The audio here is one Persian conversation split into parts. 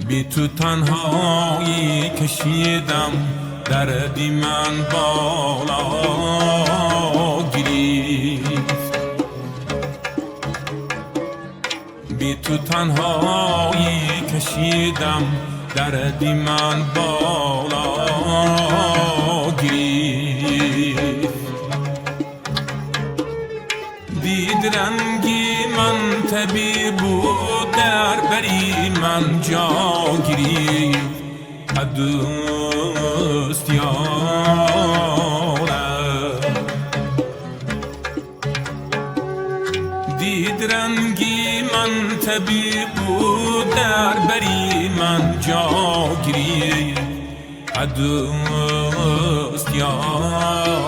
بی تو تنهایی کشیدم دردی من بالا گرفت، بی تو تنهایی کشیدم دردی من بالا گرفت. دید رنگی من طبیب بود در بری من جا گرفت. دوست یارم دید رنگی من طبیب بود در بری من جا گرفت. دوست یارم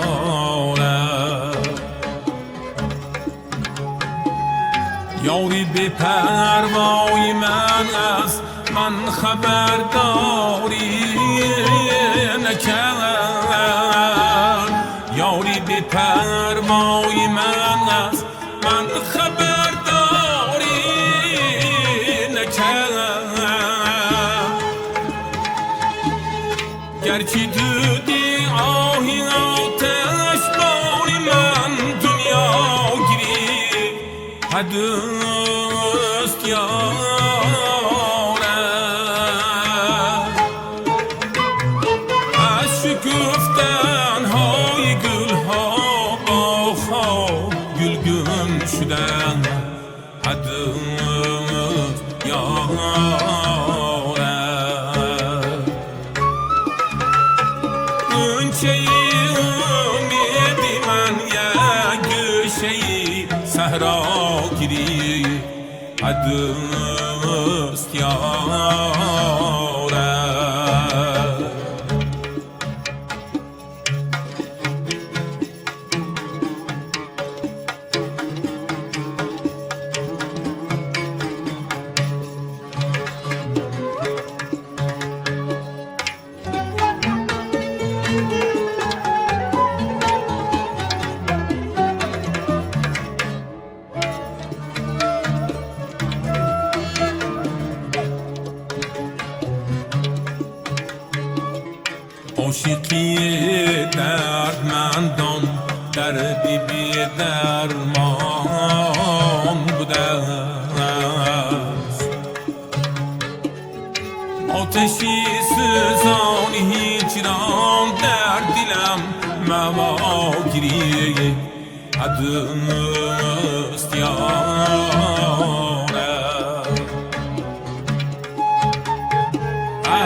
یاری به پروای من است، من خبرداری نکرد. یاری به پروای من است، من خبرداری نکرد. گرچه دودی آهی آتش باری من دنیا گرفت. دوست یارم از شکفتن های گل ها باغ‌ها گلگون شدن. دوست یارم اونچه امیدی من یک گوشه صحرا گیری. دوست یارم عاشقی دردمندان دردی بی درمان بوده است. آتشی سوزان هجران در دلم مواگیری. دوست یارم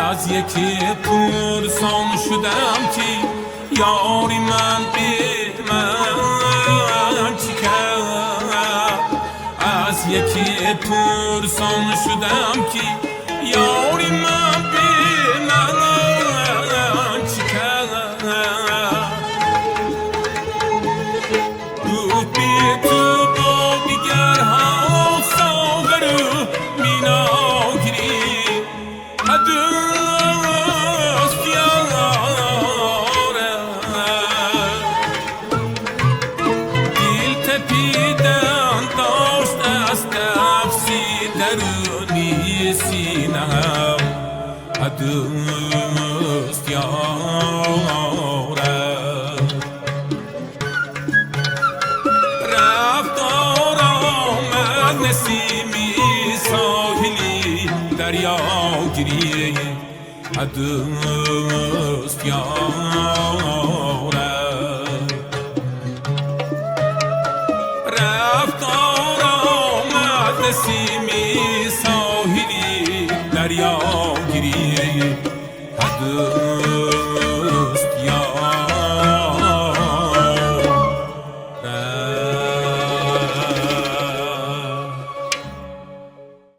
از یکی پرسان شدم که یاری من به من چی کرد. از یکی پرسان شدم که یاری من به من چی کرد. بود بی تو با دیگرها ساغر و مینا گرفت. دوست یارم دل تپیدن داشت از نفسی درونی سینم. دوست یارم رفت آمد نسیمی ساحلی دریا گیری. دوست یارم